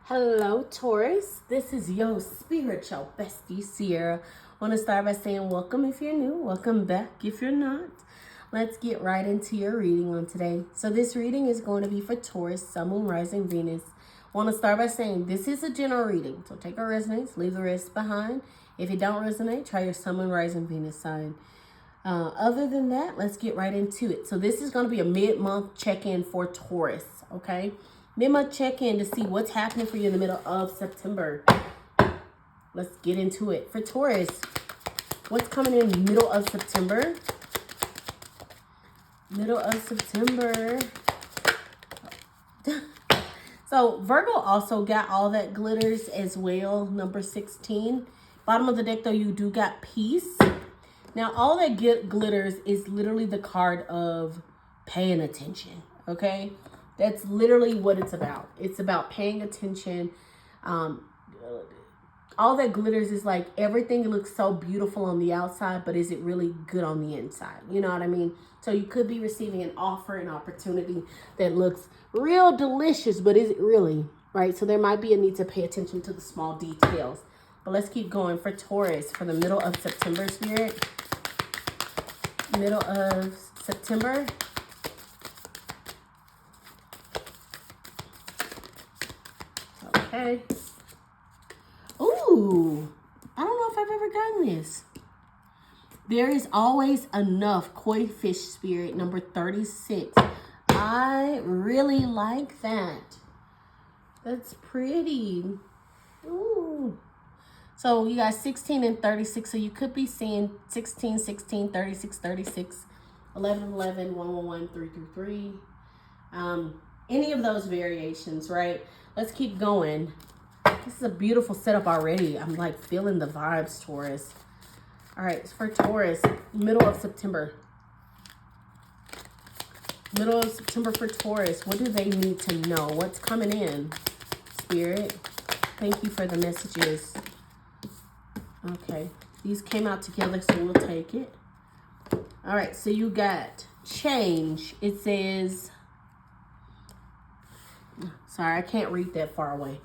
Hello, Taurus. This is Yo Spiritual Bestie, Ciara. Want to start by saying welcome if you're new, welcome back if you're not. Let's get right into your reading on today. So this reading is going to be for Taurus, Sun, Moon, Rising, Venus. Want to start by saying this is a general reading. So take what resonates, leave the rest behind. If it don't resonate, try your Sun, Moon, Rising, Venus sign. Other than that, let's get right into it. So this is going to be a mid-month check-in for Taurus, okay? Mid-month check-in to see what's happening for you in the middle of September. Let's get into it. For Taurus, what's coming in the middle of September? Middle of September. So Virgo also got all that glitters as well, number 16. Bottom of the deck, though, you do got peace. Now, all that glitters is literally the card of paying attention, okay? That's literally what it's about. It's about paying attention. All that glitters is like everything looks so beautiful on the outside, but is it really good on the inside? You know what I mean? So you could be receiving an offer, an opportunity that looks real delicious, but is it really, right? So there might be a need to pay attention to the small details. But let's keep going for Taurus for the middle of September, Spirit. Middle of September. Okay. Ooh, I don't know if I've ever gotten this. There is always enough. Koi fish, Spirit, number 36. I really like that. That's pretty. Ooh. So you got 16 and 36. So you could be seeing 16, 16, 36, 36, 11, 11, 111, 333. Any of those variations, right? Let's keep going. This is a beautiful setup already. I'm like feeling the vibes, Taurus. All right, for Taurus, middle of September. Middle of September for Taurus. What do they need to know? What's coming in, Spirit? Thank you for the messages. Okay, these came out together, so we'll take it. All right, so you got change. It says, sorry, I can't read that far away.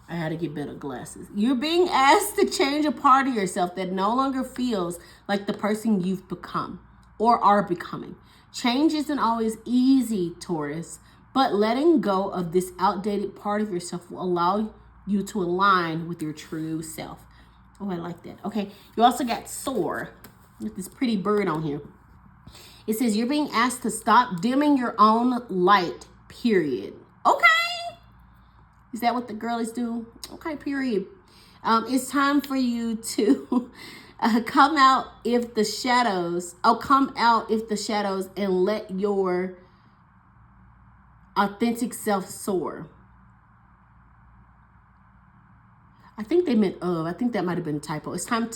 I had to get better glasses. You're being asked to change a part of yourself that no longer feels like the person you've become or are becoming. Change isn't always easy, Taurus, but letting go of this outdated part of yourself will allow you to align with your true self. Oh, I like that. Okay, you also got soar with this pretty bird on here. It says you're being asked to stop dimming your own light, period. Okay. Is that what the girlies do? Okay, period. It's time for you to come out if the shadows, and let your authentic self soar. I think they meant of. I think that might have been a typo. It's time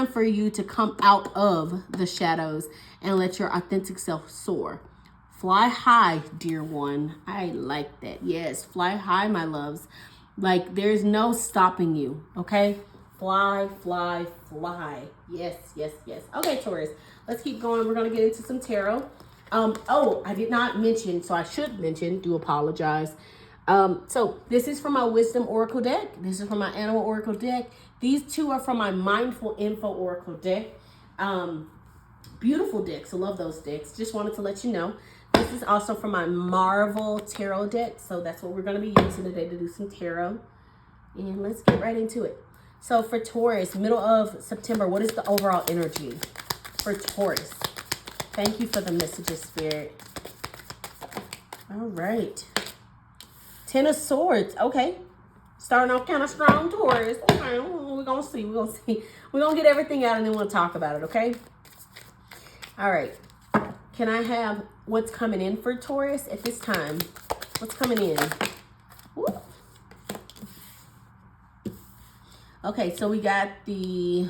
for you to come out of the shadows and let your authentic self soar. Fly high, dear one. I like that. Yes, fly high, my loves. Like, there's no stopping you, okay? Fly, fly, fly. Yes, yes, yes. Okay, Taurus, let's keep going. We're going to get into some tarot. Oh, I did not mention, so I should mention, do apologize. So this is from my Wisdom Oracle deck. This is from my Animal Oracle deck. These two are from my Mindful Info Oracle deck. Beautiful decks. I love those decks. Just wanted to let you know. This is also from my Marvel Tarot deck. So that's what we're going to be using today to do some tarot. And let's get right into it. So for Taurus, middle of September, what is the overall energy for Taurus? Thank you for the messages, Spirit. All right. 10 of Swords. Okay. Starting off kind of strong, Taurus. Okay. We're going to see. We're going to see. We're going to get everything out and then we'll talk about it, okay? All right. Can I have what's coming in for Taurus at this time? What's coming in? Woo. Okay, so we got the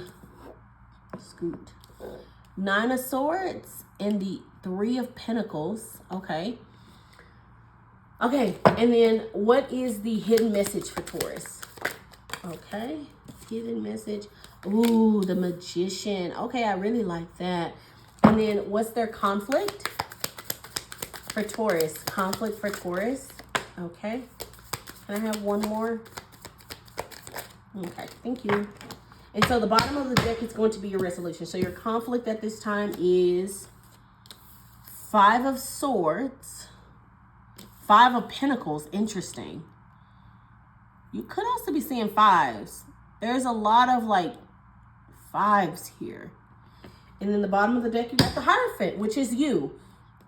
Nine of Swords and the Three of Pentacles. Okay. Okay, and then what is the hidden message for Taurus? Okay, hidden message. Ooh, the Magician. Okay, I really like that. And then what's their conflict for Taurus? Conflict for Taurus. Okay. Can I have one more? Okay, thank you. And so the bottom of the deck is going to be your resolution. So your conflict at this time is 5 of Swords, 5 of Pentacles. Interesting. You could also be seeing 5s. There's a lot of like 5s here. And then the bottom of the deck, you got the Hierophant, which is you.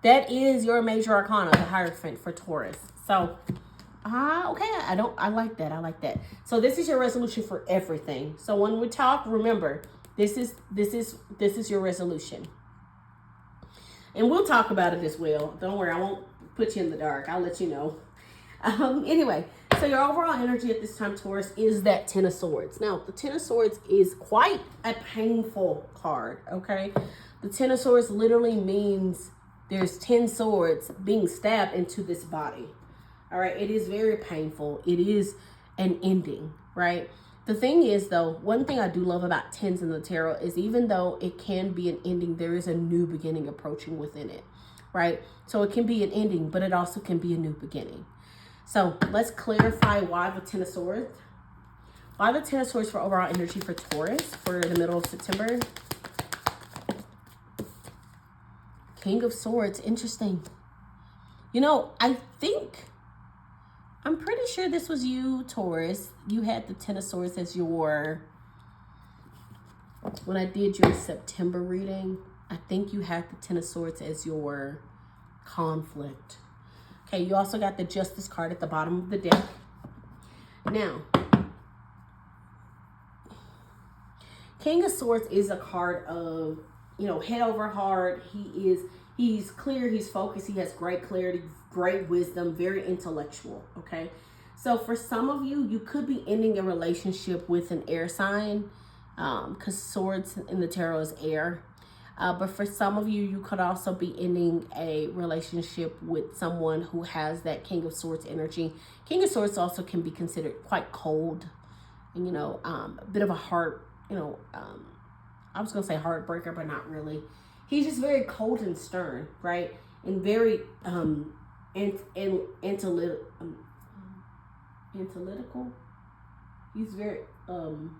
That is your major arcana, the Hierophant for Taurus. So, okay, I like that. I like that. So this is your resolution for everything. So when we talk, remember, this is your resolution. And we'll talk about it as well. Don't worry, I won't put you in the dark. I'll let you know. Anyway, so your overall energy at this time, Taurus, is that 10 of Swords. Now, the 10 of Swords is quite a painful card, okay? The 10 of Swords literally means there's 10 swords being stabbed into this body, all right? It is very painful. It is an ending, right? The thing is, though, one thing I do love about 10s in the tarot is even though it can be an ending, there is a new beginning approaching within it, right? So it can be an ending, but it also can be a new beginning. So let's clarify why the 10 of Swords. Why the 10 of Swords for overall energy for Taurus for the middle of September. King of Swords, interesting. You know, I'm pretty sure this was you, Taurus. You had the 10 of Swords as your, when I did your September reading, I think you had the 10 of Swords as your conflict. Okay, you also got the Justice card at the bottom of the deck. Now, King of Swords is a card of, you know, head over heart. He's clear, he's focused, he has great clarity, great wisdom, very intellectual, okay? So for some of you, you could be ending a relationship with an air sign, because Swords in the tarot is air. But for some of you, you could also be ending a relationship with someone who has that King of Swords energy. King of Swords also can be considered quite cold and, you know, a bit of a heart, you know, I was going to say heartbreaker, but not really. He's just very cold and stern, right? And very analytical. He's very analytical.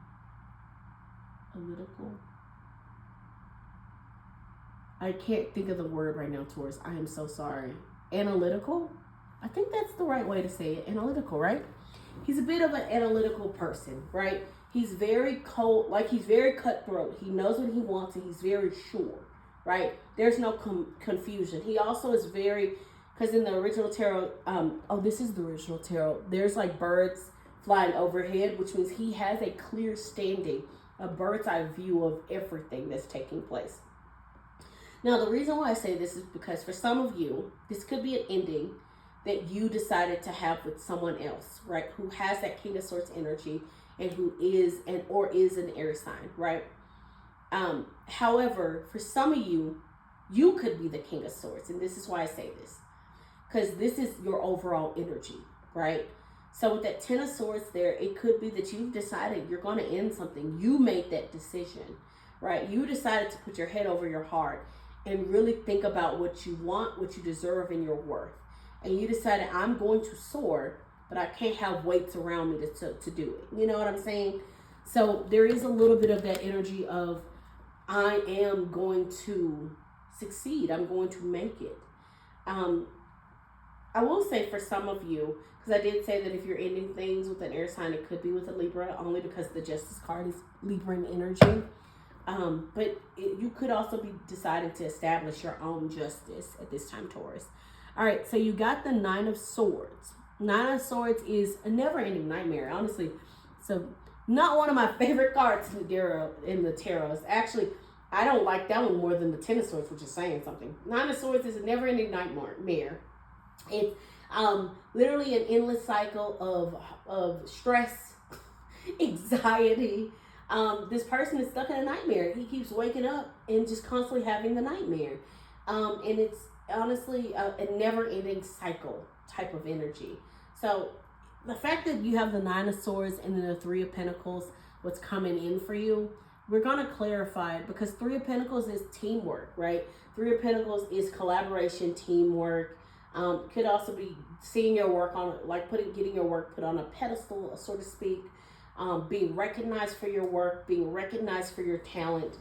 I can't think of the word right now, Taurus. I am so sorry. Analytical? I think that's the right way to say it. Analytical, right? He's a bit of an analytical person, right? He's very cold, like he's very cutthroat. He knows what he wants and he's very sure, right? There's no confusion. He also is very, because in the original tarot, this is the original tarot. There's like birds flying overhead, which means he has a clear standing, a bird's eye view of everything that's taking place. Now, the reason why I say this is because for some of you, this could be an ending that you decided to have with someone else, right? Who has that King of Swords energy and who is is an air sign, right? However, for some of you, you could be the King of Swords. And this is why I say this, because this is your overall energy, right? So with that 10 of Swords there, it could be that you've decided you're going to end something. You made that decision, right? You decided to put your head over your heart and really think about what you want, what you deserve, and your worth. And you decided, I'm going to soar, but I can't have weights around me to do it. You know what I'm saying? So there is a little bit of that energy of, I am going to succeed. I'm going to make it. I will say for some of you, because I did say that if you're ending things with an air sign, it could be with a Libra, only because the Justice card is Libra in energy. But you could also be deciding to establish your own justice at this time, Taurus. All right, so you got the 9 of Swords. 9 of Swords is a never-ending nightmare, honestly. So not one of my favorite cards in the tarot. It's actually, I don't like that one more than the 10 of Swords, which is saying something. 9 of Swords is a never-ending nightmare. It's literally an endless cycle of stress, anxiety. This person is stuck in a nightmare. He keeps waking up and just constantly having the nightmare. And it's honestly a never-ending cycle type of energy. So the fact that you have the 9 of Swords and then the 3 of Pentacles, what's coming in for you, we're going to clarify it, because 3 of Pentacles is teamwork, right? 3 of Pentacles is collaboration, teamwork, Could also be seeing your work on, like getting your work put on a pedestal, so to speak. Being recognized for your work, being recognized for your talent.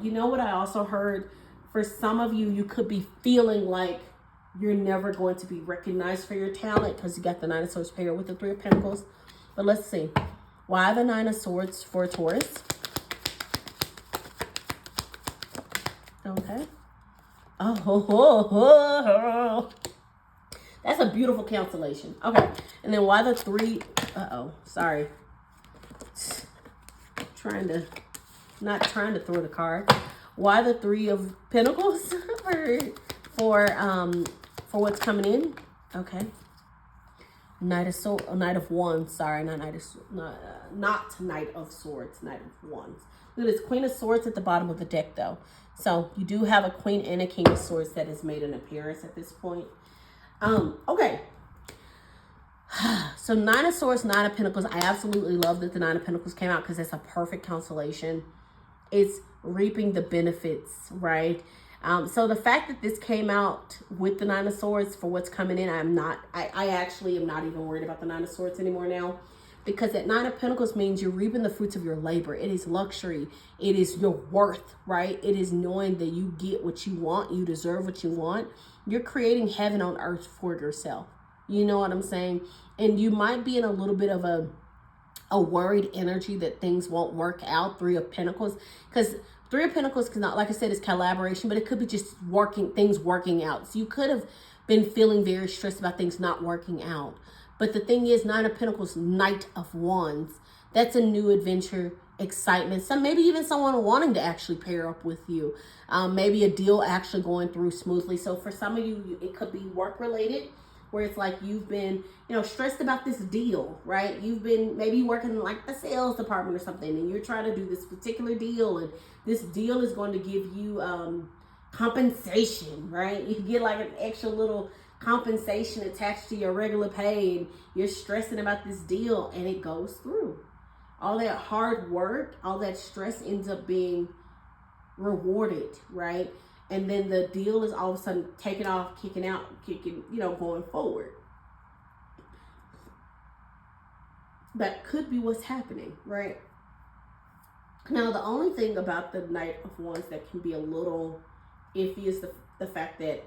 You know what I also heard? For some of you, you could be feeling like you're never going to be recognized for your talent because you got the 9 of Swords paired with the 3 of Pentacles. But let's see. Why the 9 of Swords for Taurus? Okay. Oh, that's a beautiful cancellation. Okay. And then why the 3? Sorry. Not trying to throw the card. Why the 3 of Pentacles for what's coming in? Okay. Knight of Wands. Sorry, not Knight of Swords. Knight of Wands. Look at this Queen of Swords at the bottom of the deck, though. So you do have a Queen and a King of Swords that has made an appearance at this point. Okay. So 9 of Swords, 9 of Pentacles. I absolutely love that the 9 of Pentacles came out because it's a perfect constellation. It's reaping the benefits, right? So the fact that this came out with the 9 of Swords for what's coming in, I actually am not even worried about the 9 of Swords anymore now, because that 9 of Pentacles means you're reaping the fruits of your labor. It is luxury. It is your worth, right? It is knowing that you get what you want. You deserve what you want. You're creating heaven on earth for yourself. You know what I'm saying? And you might be in a little bit of a worried energy that things won't work out. 3 of Pentacles, because 3 of Pentacles can not, like I said, is collaboration, but it could be just things working out. So you could have been feeling very stressed about things not working out. But the thing is, 9 of Pentacles, Knight of Wands, that's a new adventure, excitement. Maybe even someone wanting to actually pair up with you. Maybe a deal actually going through smoothly. So for some of you, it could be work related, where it's like you've been, stressed about this deal, right? You've been maybe working in like the sales department or something, and you're trying to do this particular deal, and this deal is going to give you compensation, right? You get like an extra little compensation attached to your regular pay, and you're stressing about this deal, and it goes through. All that hard work, all that stress ends up being rewarded, right? And then the deal is all of a sudden taking off, kicking, going forward. That could be what's happening, right? Now, the only thing about the Knight of Wands that can be a little iffy is the fact that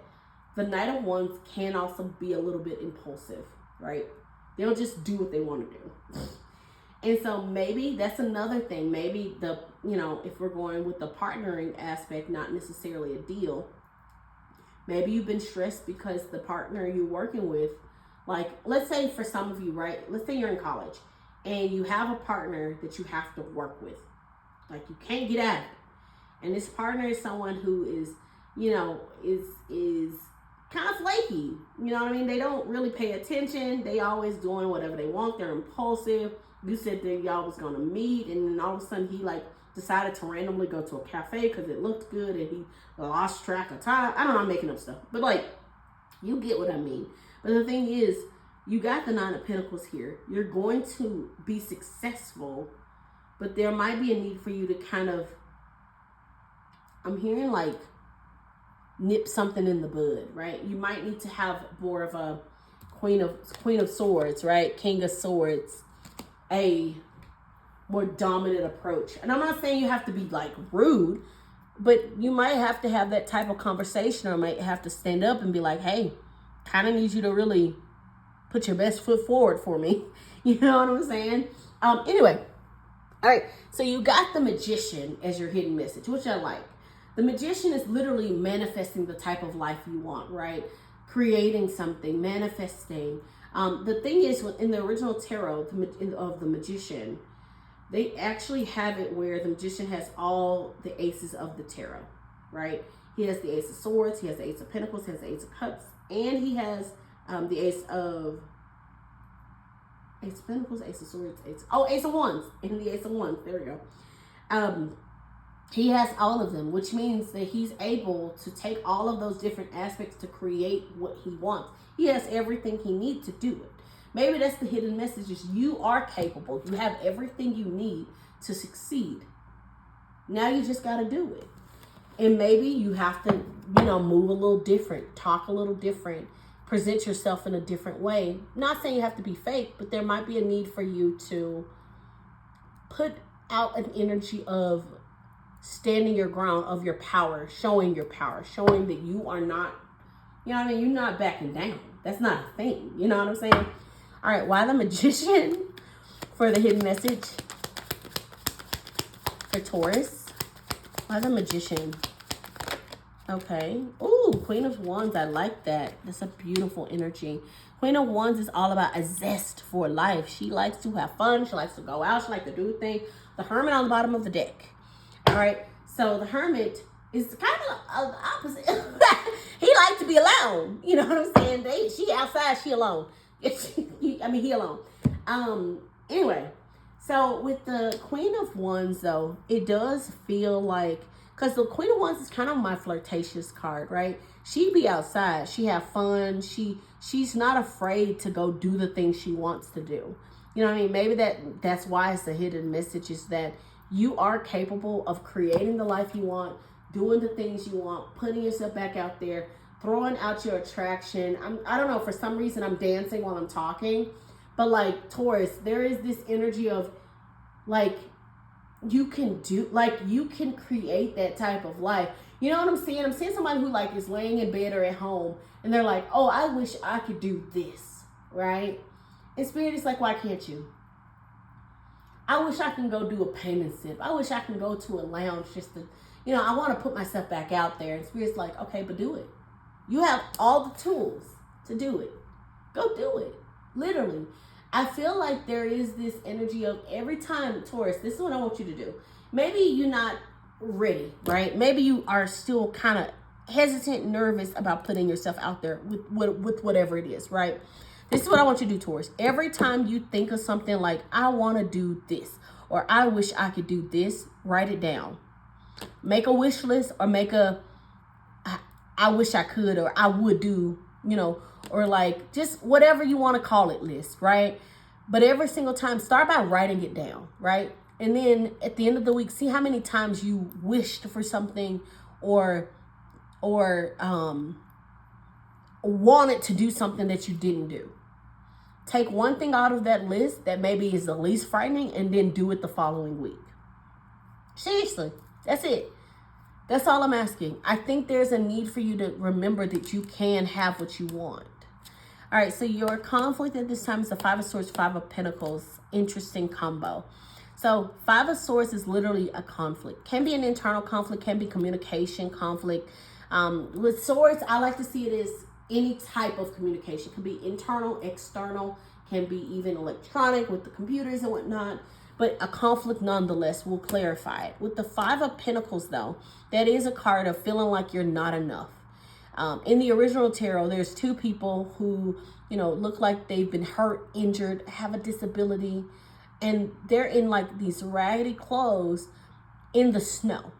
the Knight of Wands can also be a little bit impulsive, right? They don't just do what they want to do. And so maybe that's another thing. Maybe if we're going with the partnering aspect, not necessarily a deal, maybe you've been stressed because the partner you're working with, like, let's say for some of you, right? Let's say you're in college and you have a partner that you have to work with. Like, you can't get out of it. And this partner is someone who is, is kind of flaky. You know what I mean? They don't really pay attention. They always doing whatever they want. They're impulsive. You said that y'all was going to meet, and then all of a sudden he decided to randomly go to a cafe because it looked good, and he lost track of time. I don't know, I'm making up stuff, but you get what I mean. But the thing is, you got the 9 of Pentacles here. You're going to be successful, but there might be a need for you to kind of, I'm hearing nip something in the bud, right? You might need to have more of a Queen of Swords, right? King of Swords, a more dominant approach. And I'm not saying you have to be rude, but you might have to have that type of conversation, or might have to stand up and be like, hey, kind of need you to really put your best foot forward for me. You know what I'm saying? Anyway, all right. So you got the Magician as your hidden message, which I like. The Magician is literally manifesting the type of life you want, right? Creating something, manifesting. The thing is, in the original tarot of the Magician, they actually have it where the Magician has all the aces of the tarot, right? He has the Ace of Swords, he has the Ace of Pentacles, he has the Ace of Cups, and he has the Ace of Pentacles, Ace of Swords, Ace of Wands, and the Ace of Wands. There we go. He has all of them, which means that he's able to take all of those different aspects to create what he wants. He has everything he needs to do it. Maybe that's the hidden message, is you are capable. You have everything you need to succeed. Now you just got to do it. And maybe you have to, move a little different, talk a little different, present yourself in a different way. Not saying you have to be fake, but there might be a need for you to put out an energy of standing your ground, of your power, showing that you are not, you know what I mean? You're not backing down. That's not a thing. You know what I'm saying? All right, why the Magician for the hidden message for Taurus? Why the Magician? Okay. Ooh, Queen of Wands. I like that. That's a beautiful energy. Queen of Wands is all about a zest for life. She likes to have fun. She likes to go out. She likes to do things. The Hermit on the bottom of the deck. All right. So the Hermit is kind of the opposite. He likes to be alone. You know what I'm saying? She outside. She alone. He alone. Anyway. So with the Queen of Wands, though, it does feel like, because the Queen of Wands is kind of my flirtatious card, right? She be outside. She have fun. She's not afraid to go do the things she wants to do. You know what I mean? Maybe that's why it's a hidden message, is that you are capable of creating the life you want, doing the things you want, putting yourself back out there, throwing out your attraction. I don't know, for some reason I'm dancing while I'm talking. But like Taurus, there is this energy of like, you can create that type of life. You know what I'm saying? I'm seeing somebody who like is laying in bed or at home and they're like, oh, I wish I could do this, right? And Spirit is like, why can't you? I wish I can go do a paint and sip. I wish I can go to a lounge just to, you know, I want to put myself back out there. And Spirit's like, okay, but do it. You have all the tools to do it. Go do it. Literally. I feel like there is this energy of every time, Taurus, this is what I want you to do. Maybe you're not ready, right? Maybe you are still kind of hesitant, nervous about putting yourself out there with whatever it is, right? This is what I want you to do, Taurus. Every time you think of something like, I want to do this, or I wish I could do this, write it down. Make a wish list, or make I wish I could, or I would do, you know, or like just whatever you want to call it list, right? But every single time, start by writing it down, right? And then at the end of the week, see how many times you wished for something or wanted to do something that you didn't do. Take one thing out of that list that maybe is the least frightening and then do it the following week. Seriously, that's it. That's all I'm asking. I think there's a need for you to remember that you can have what you want. All right, so your conflict at this time is the Five of Swords, Five of Pentacles. Interesting combo. So Five of Swords is literally a conflict. Can be an internal conflict, can be communication conflict. With swords, I like to see it as any type of communication. It can be internal, external, can be even electronic with the computers and whatnot. But a conflict nonetheless. Will clarify it. With the Five of Pentacles, though, that is a card of feeling like you're not enough. In the original tarot, there's two people who, you know, look like they've been hurt, injured, have a disability, and they're in like these raggedy clothes in the snow.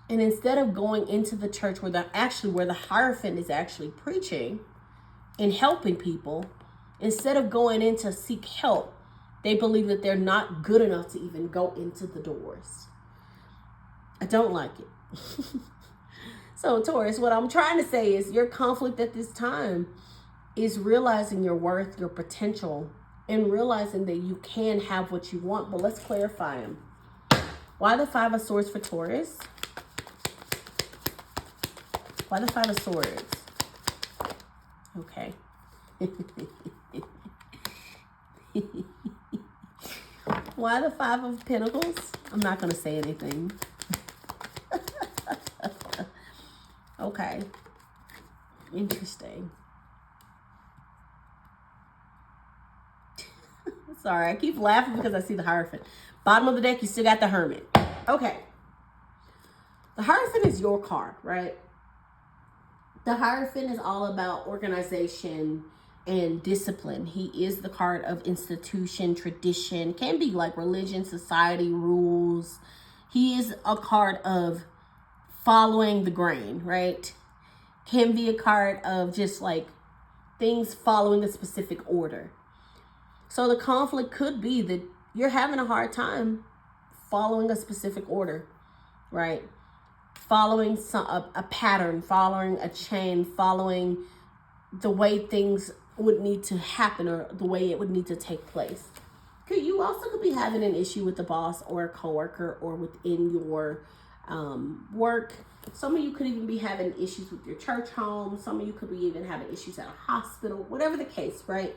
And instead of going into the church where the Hierophant is actually preaching and helping people, instead of going in to seek help, they believe that they're not good enough to even go into the doors. I don't like it. So Taurus, what I'm trying to say is your conflict at this time is realizing your worth, your potential, and realizing that you can have what you want. But let's clarify them. Why the Five of Swords for Taurus? Why the Five of Swords? Okay. Why the Five of Pentacles? I'm not going to say anything. Okay. Interesting. Sorry, I keep laughing because I see the Hierophant. Bottom of the deck, you still got the Hermit. Okay. The Hierophant is your card, right? The Hierophant is all about organization and discipline. He is the card of institution, tradition, can be like religion, society, rules. He is a card of following the grain, right? Can be a card of just like things following a specific order. So the conflict could be that you're having a hard time following a specific order, right? Following a pattern, following a chain, following the way things would need to happen or the way it would need to take place. You also could be having an issue with the boss or a coworker or within your work. Some of you could even be having issues with your church home. Some of you could be even having issues at a hospital, whatever the case, right?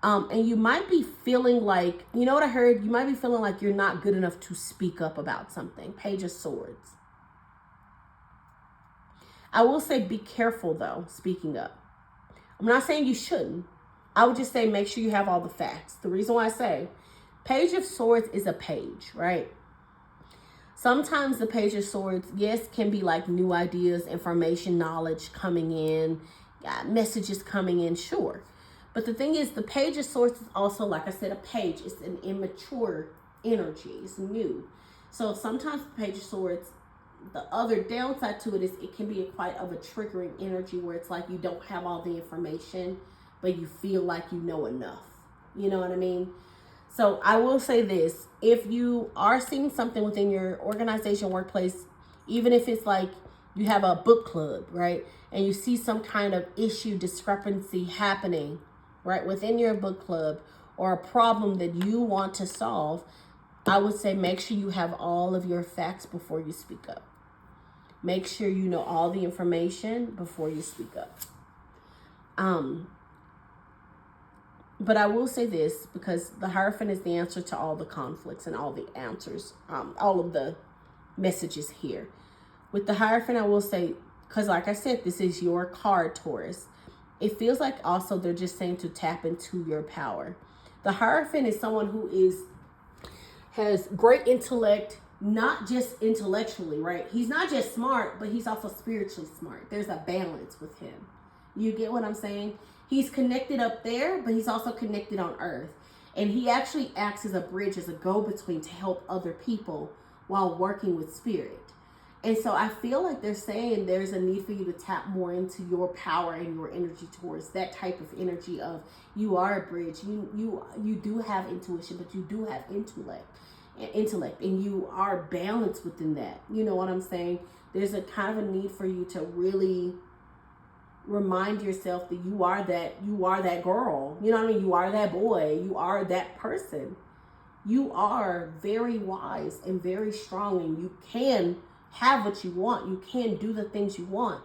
And you might be feeling like, you know what I heard? You might be feeling like you're not good enough to speak up about something. Page of Swords. I will say be careful though, speaking up. I'm not saying you shouldn't. I would just say make sure you have all the facts. The reason why I say Page of Swords is a page, right? Sometimes the Page of Swords, yes, can be like new ideas, information, knowledge coming in, messages coming in, sure. But the thing is, the Page of Swords is also, like I said, a page. It's an immature energy. It's new. So sometimes the Page of Swords, the other downside to it is it can be quite of a triggering energy where it's like you don't have all the information, but you feel like you know enough. You know what I mean? So I will say this, if you are seeing something within your organization, workplace, even if it's like you have a book club, right? And you see some kind of issue, discrepancy happening, right, within your book club or a problem that you want to solve, I would say make sure you have all of your facts before you speak up. Make sure you know all the information before you speak up. But I will say this, because the Hierophant is the answer to all the conflicts and all the answers, all of the messages here. With the Hierophant, I will say, because like I said, this is your card, Taurus. It feels like also they're just saying to tap into your power. The Hierophant is someone who has great intellect, not just intellectually, right? He's not just smart, but he's also spiritually smart. There's a balance with him. You get what I'm saying? He's connected up there, but he's also connected on earth. And he actually acts as a bridge, as a go-between to help other people while working with spirit. And so I feel like they're saying there's a need for you to tap more into your power and your energy towards that type of energy of you are a bridge. You do have intuition, but you do have intellect, and you are balanced within that. You know what I'm saying? There's a kind of a need for you to really remind yourself that you are that girl. You know what I mean? You are that boy. You are that person. You are very wise and very strong, and you can have what you want. You can do the things you want.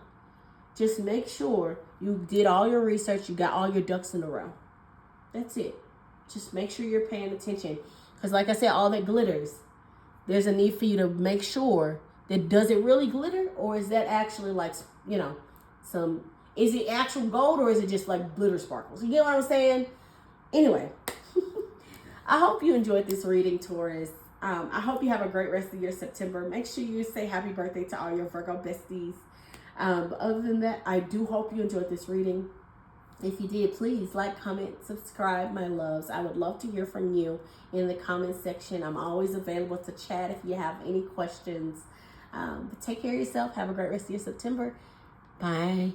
Just make sure you did all your research. You got all your ducks in a row. That's it. Just make sure you're paying attention. Because like I said, all that glitters, there's a need for you to make sure that does it really glitter, or is that actually like, you know, is it actual gold, or is it just like glitter sparkles? You get what I'm saying? Anyway, I hope you enjoyed this reading, Taurus. I hope you have a great rest of your September. Make sure you say happy birthday to all your Virgo besties. But other than that, I do hope you enjoyed this reading. If you did, please like, comment, subscribe, my loves. I would love to hear from you in the comment section. I'm always available to chat if you have any questions. But take care of yourself. Have a great rest of your September. Bye.